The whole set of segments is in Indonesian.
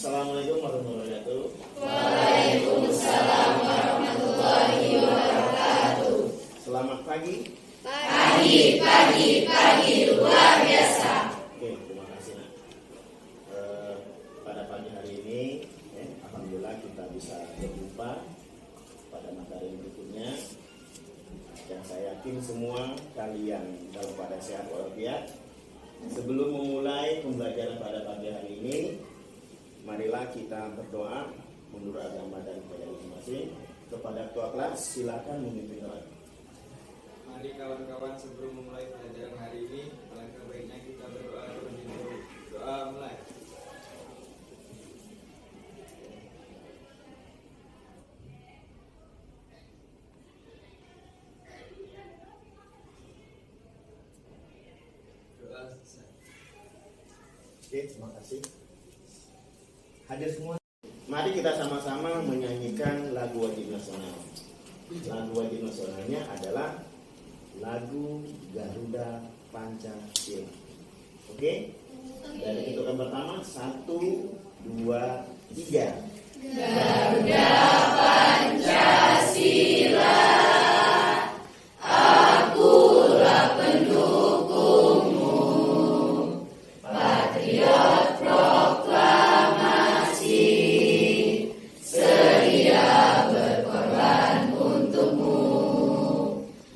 Assalamualaikum warahmatullahi wabarakatuh. Waalaikumsalam warahmatullahi wabarakatuh. Selamat pagi. Pagi luar biasa. Oke, terima kasih nak. Pada pagi hari ini, alhamdulillah kita bisa berjumpa pada materi berikutnya. Yang saya yakin semua kalian dalam keadaan sehat walafiat. Sebelum memulai pembelajaran pada pagi hari ini, marilah kita berdoa menurut agama dan kepada masing-masing. Kepada ketua kelas, silakan memimpin doa. Mari kawan-kawan, sebelum memulai pelajaran hari ini, alangkah baiknya kita berdoa terlebih dahulu. Doa mulai. Doa selesai. Oke, terima kasih. Hadir semua. Mari kita sama-sama menyanyikan lagu wajib nasional. Lagu wajib nasionalnya adalah lagu Garuda Pancasila. Oke? Dari hitungan pertama 1, 2, 3. Garuda Pancasila, akulah pendukungmu, patriot proklamasi, sedia berkorban untukmu.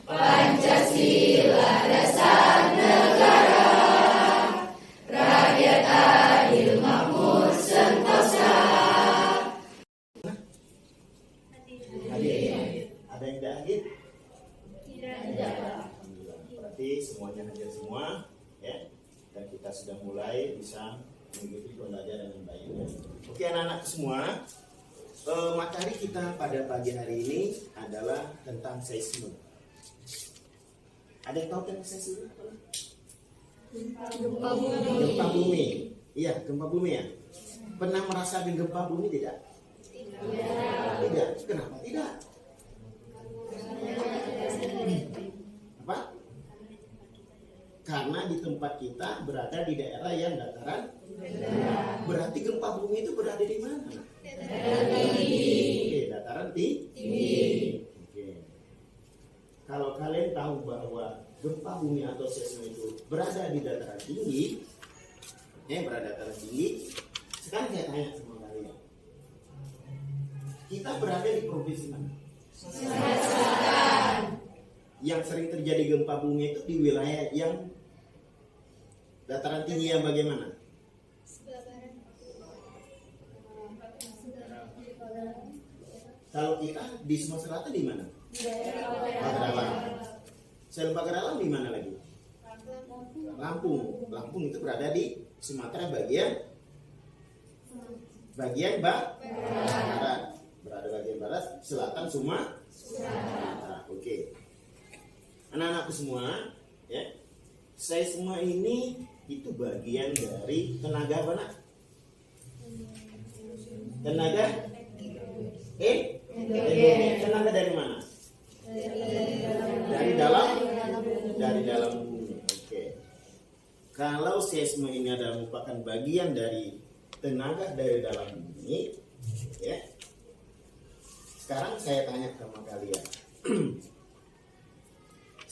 Pancasila dasar negara, rakyat adil makmur sentosa. Hadir. Ada yang tidak hadir? Tidak. Alhamdulillah. Berarti semuanya hadir semua, ya. Dan kita sudah mulai bisa mengikuti pembelajaran yang baik. Oke anak-anak semua, materi kita pada pagi hari ini adalah tentang seisme. Ada yang tahu tentang seisme? Gempa bumi. Gempa bumi. Iya, gempa bumi ya. Pernah merasakan gempa bumi tidak? Tidak. Kenapa tidak? Apa? Karena di tempat kita berada di daerah yang dataran. Berarti gempa bumi itu berada di mana? Oke, dataran tinggi. Oke. Kalau kalian tahu bahwa gempa bumi atau seisme itu berada di dataran tinggi, berada di dataran tinggi. Sekarang saya tanya sama kalian, kita berada di provinsi mana? Yang sering terjadi gempa bumi itu di wilayah yang dataran tinggi yang bagaimana? Kalau kita di Sumatera Selatan di mana? Pagaralam. Selain Pagaralam di mana lagi? Lampung. Lampung itu berada di Sumatera bagian barat. Berada bagian barat, selatan Sumatera. Oke. Anak-anakku semua, ya. Saya semua ini itu bagian dari tenaga apa nak? Tenaga tenaga dari mana? Dari dalam bumi. Oke. Kalau seisme ini adalah merupakan bagian dari tenaga dari dalam bumi, ya. Sekarang saya tanya sama kalian.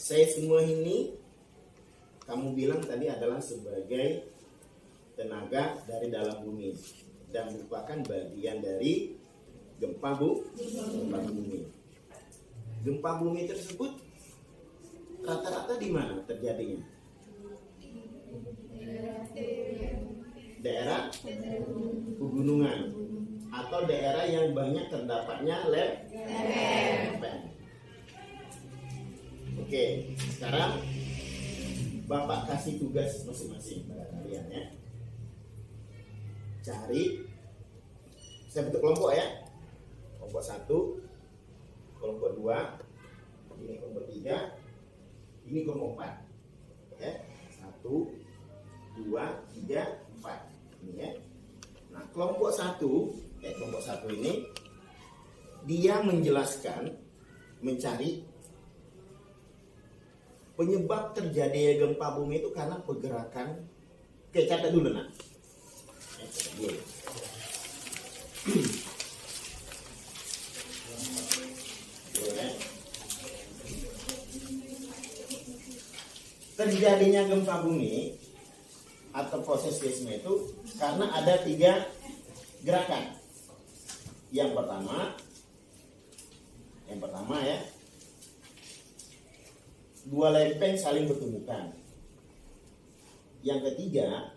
Seisme ini kamu bilang tadi adalah sebagai tenaga dari dalam bumi dan merupakan bagian dari gempa bumi. Gempa bumi tersebut rata-rata di mana terjadinya? daerah pegunungan atau daerah yang banyak terdapatnya lempeng. Oke, sekarang Bapak kasih tugas masing-masing pada kalian ya. Cari, saya bentuk kelompok ya. Kelompok 1, kelompok 2, ini kelompok 3, ini kelompok 4. Ya. 1, 2, 3, 4. Ini ya. Nah, kelompok 1, kelompok 1 ini dia menjelaskan, mencari penyebab terjadinya gempa bumi itu karena pergerakan. Oke, catat dulu nak. Catat dulu. Terjadinya gempa bumi atau proses seisme itu karena ada 3 gerakan. Yang pertama ya, 2 lempeng saling bertumbukan. Yang ketiga,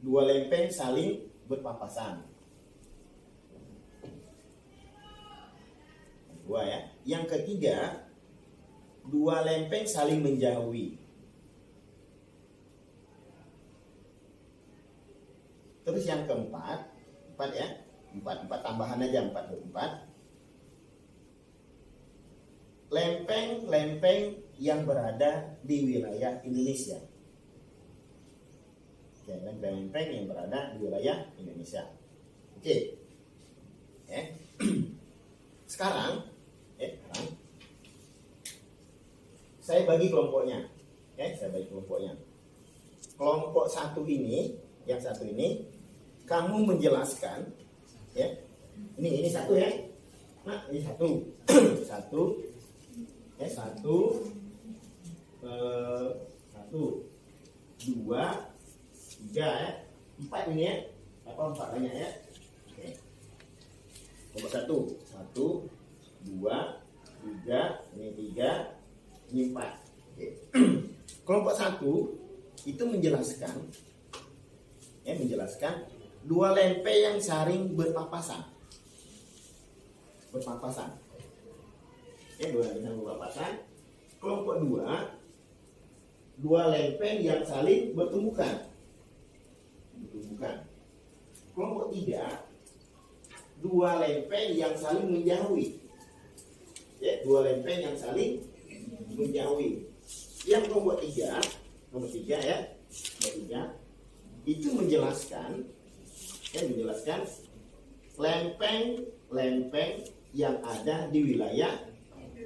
2 lempeng saling berpapasan. Dua ya. Yang ketiga, 2 lempeng saling menjauhi. Terus yang keempat, 4 ya, 4 tambahan aja, 4 lempeng-lempeng yang berada di wilayah Indonesia. Oke, lempeng-lempeng yang berada di wilayah Indonesia. Oke. Sekarang saya bagi kelompoknya. Saya bagi kelompoknya. Kelompok 1 ini, yang 1 ini kamu menjelaskan ya. Ini 1 ya. Nah, ini 1. 1 1, 2, 3 ya. 4 ini ya. Apa 4 banyak ya? Oke. Kelompok 1, 2, 3, ini 3, ini 4. Oke. Kelompok 1 itu menjelaskan 2 lempeng yang saling berpapasan. 2 lempeng berpapasan. Kelompok 2 lempeng yang saling bertumbukan. Kelompok 3 2 lempeng yang saling menjauhi. 2 lempeng yang saling menjauhi. Yang kelompok 3 ya, kelompok 3 itu menjelaskan lempeng-lempeng yang ada di wilayah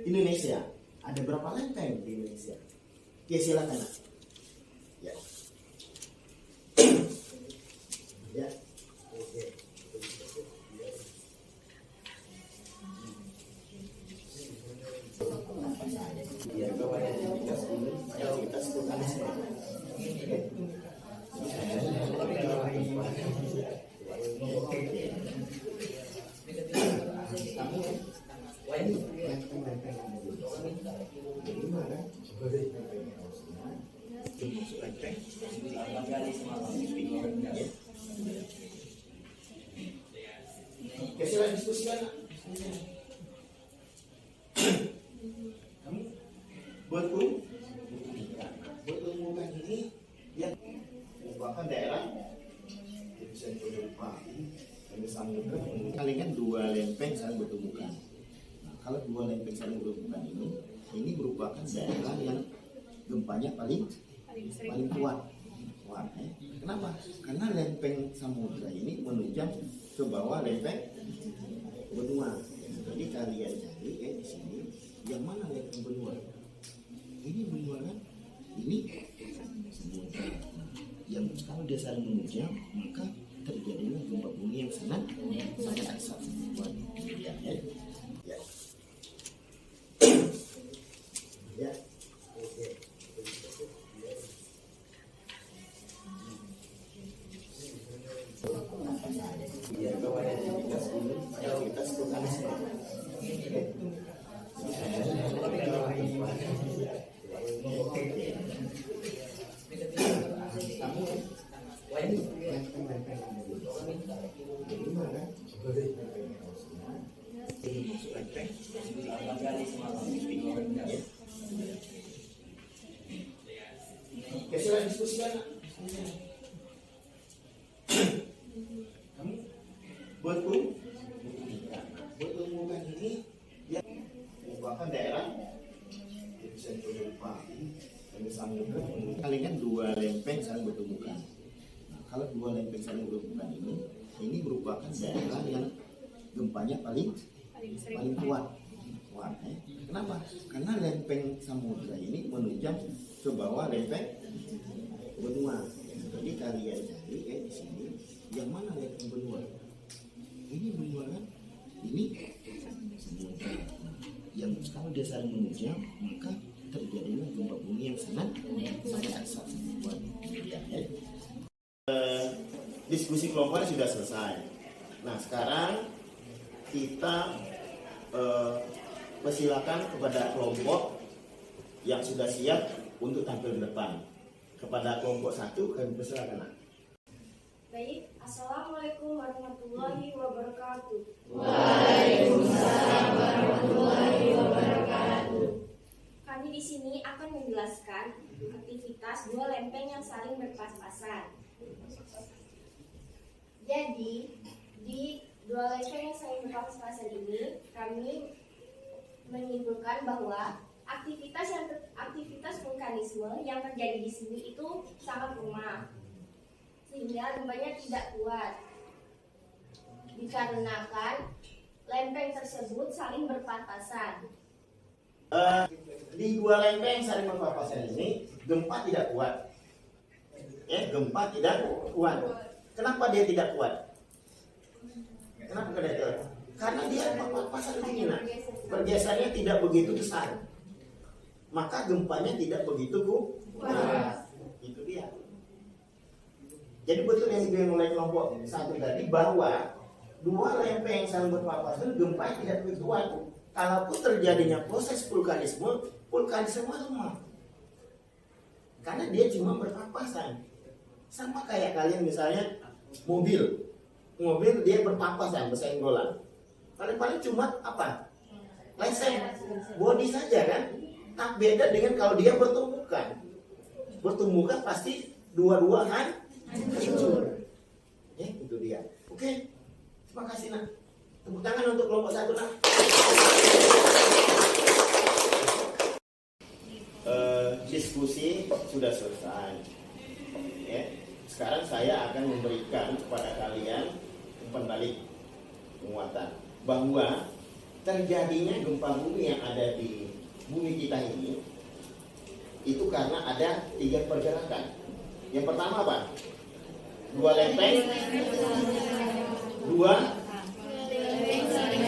Indonesia. Ada berapa lempeng di Indonesia? Oke, silakan. Ya. Ya. Oke. Ya, kalau ada kita sebutkan semua. Silakan diskusikan. Kamu buat bukan ini yang merupakan daerah bisa berupa samudra. Kali kan 2 lempeng saling bertumbukan. Nah, kalau 2 lempeng saling bertumbukan ini merupakan daerah yang gempanya paling kuat. Kenapa? Karena lempeng samudra ini menunjang ke bawah lempeng benua. Jadi kalian cari di sini yang mana lempeng benua? Ini benua kan? Ini samudra. Yang kalau dia saling menunjang, maka terjadilah gempa bumi yang sangat aksa. Ya. Ya. Oke. Ya, kalau ada kita sebutkan semua. Oke, silahkan diskusikan. Kamu bertumbuhan ini yang merupakan daerah yang bisa berupa yang disambungkan. Kali kan dua lempeng saling bertumbukan. Nah, kalau dua lempeng saling bertumbukan ini merupakan daerah yang gempanya paling kuat. Kenapa? Karena lempeng samudra ini menunjang ke bawah lempeng benua. Jadi kalian cari di sini yang mana lempeng benua? Ini benua kan? Ini samudra. Yang kalau dia saling menunjang, maka terjadilah gempa bumi yang sangat besar. Diskusi kelompok sudah selesai. Nah, sekarang kita persilakan kepada kelompok yang sudah siap untuk tampil di depan. Kepada kelompok 1 kami persilakan. Baik, Assalamualaikum warahmatullahi wabarakatuh. Waalaikumsalam warahmatullahi wabarakatuh. Kami di sini akan menjelaskan aktivitas dua lempeng yang saling berpas-pasan. Jadi, di dua lempeng yang saling berpas-pasan ini, kami menyimpulkan bahwa aktivitas vulkanisme yang terjadi di sini itu sangat lemah, sehingga gempanya tidak kuat dikarenakan lempeng tersebut saling berpapasan. Di dua lempeng saling berpapasan ini gempa tidak kuat. Gempa tidak kuat. Kenapa dia tidak kuat? Kenapa tidak kuat? Karena dia berpapasan begini, bergesernya tidak begitu besar, maka gempanya tidak begitu kuat. Itu dia. Jadi betul yang dibilang oleh kelompok 1 tadi bahwa dua lempeng yang saling berpapasan gempa tidak begitu kuat. Kalaupun terjadinya proses vulkanisme lemah, karena dia cuma berpapasan. Sama kayak kalian misalnya mobil dia berpapasan bersenggolan. Paling cuma apa? Lenseng, bodi saja kan? Tak beda dengan kalau dia bertumbukan. Bertumbukan pasti dua-dua hancur. Itu dia. Oke, terima kasih nak. Tepuk tangan untuk kelompok 1 nak. Diskusi sudah selesai. Sekarang saya akan memberikan kepada kalian umpan balik penguatan bahwa terjadinya gempa bumi yang ada di bumi kita ini itu karena ada 3 pergerakan. Yang pertama apa? 2 lempeng, 2 lempeng saling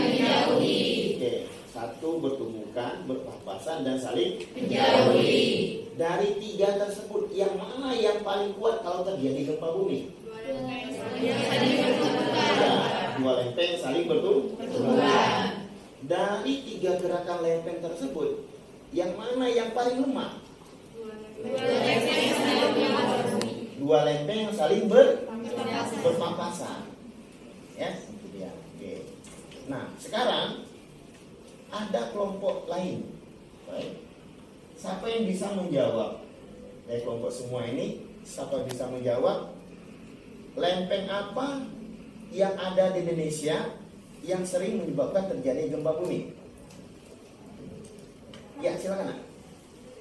menjauhi. Oke, 1 bertumbukan, berpapasan dan saling Menjauhi. Dari 3 tersebut yang mana yang paling kuat kalau terjadi gempa bumi? 2 lempeng saling bertumbukan. Dari 3 gerakan lempeng tersebut, yang mana yang paling lemah? 2 lempeng yang saling berpapasan. Ya, itu dia. Oke. Nah, sekarang ada kelompok lain. Baik. Siapa yang bisa menjawab? Dari kelompok semua ini, siapa bisa menjawab? Lempeng apa yang ada di Indonesia yang sering menyebabkan terjadi gempa bumi? Ya, silakan.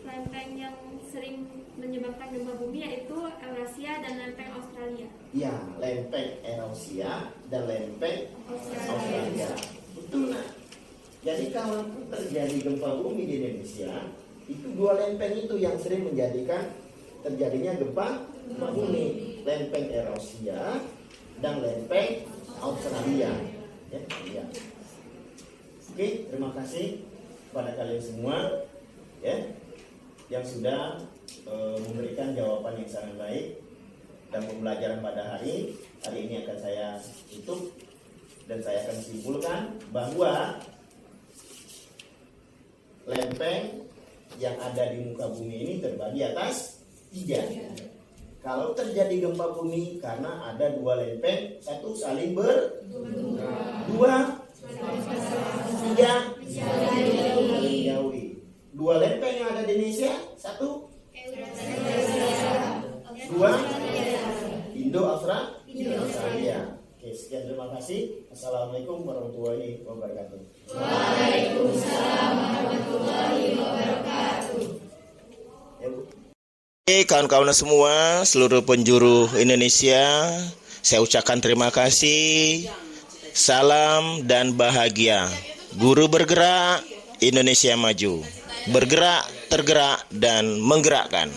Lempeng yang sering menyebabkan gempa bumi yaitu Eurasia dan lempeng Australia. Ya, lempeng Eurasia dan lempeng Australia. Betul nak. Jadi kalau terjadi gempa bumi di Indonesia, itu 2 lempeng itu yang sering menjadikan terjadinya gempa bumi. Lempeng Eurasia dan lempeng Australia. Ya. Oke, terima kasih kepada kalian semua yang sudah memberikan jawaban yang sangat baik dan pembelajaran pada hari ini akan saya tutup dan saya akan simpulkan bahwa lempeng yang ada di muka bumi ini terbagi atas 3. Kalau terjadi gempa bumi karena ada 2 lempeng, satu saling dua, 3 menjauhi. 2 lempeng yang ada di Indonesia, 1, 2 Indo-Australia. Oke, sekian, terima kasih. Assalamualaikum warahmatullahi wabarakatuh. Waalaikumsalam warahmatullahi wabarakatuh. Ya, Bu. Oke, kawan-kawan semua, seluruh penjuru Indonesia, saya ucapkan terima kasih. Salam dan bahagia. Guru bergerak, Indonesia maju. Bergerak, tergerak, dan menggerakkan.